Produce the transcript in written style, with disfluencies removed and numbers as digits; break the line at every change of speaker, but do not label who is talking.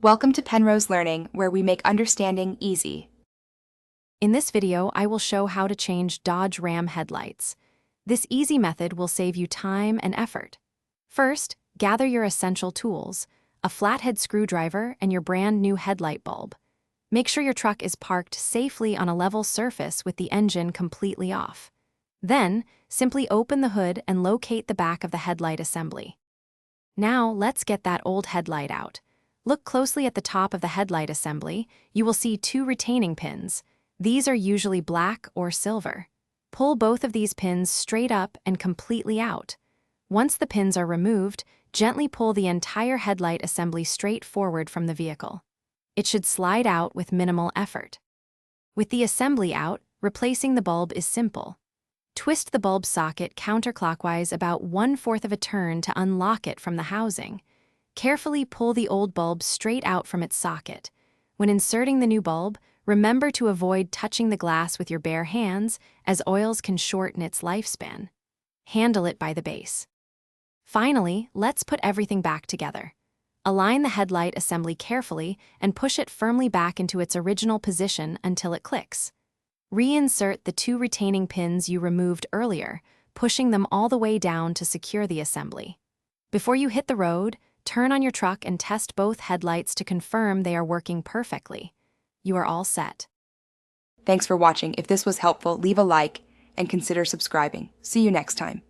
Welcome to Penrose Learning, where we make understanding easy.
In this video, I will show how to change Dodge Ram headlights. This easy method will save you time and effort. First, gather your essential tools, a flathead screwdriver and your brand new headlight bulb. Make sure your truck is parked safely on a level surface with the engine completely off. Then, simply open the hood and locate the back of the headlight assembly. Now, let's get that old headlight out. Look closely at the top of the headlight assembly. You will see two retaining pins. These are usually black or silver. Pull both of these pins straight up and completely out. Once the pins are removed, gently pull the entire headlight assembly straight forward from the vehicle. It should slide out with minimal effort. With the assembly out, replacing the bulb is simple. Twist the bulb socket counterclockwise about 1/4 of a turn to unlock it from the housing. Carefully pull the old bulb straight out from its socket. When inserting the new bulb, remember to avoid touching the glass with your bare hands, as oils can shorten its lifespan. Handle it by the base. Finally, let's put everything back together. Align the headlight assembly carefully and push it firmly back into its original position until it clicks. Reinsert the two retaining pins you removed earlier, pushing them all the way down to secure the assembly. Before you hit the road, turn on your truck and test both headlights to confirm they are working perfectly. You are all set.
Thanks for watching. If this was helpful, leave a like and consider subscribing. See you next time.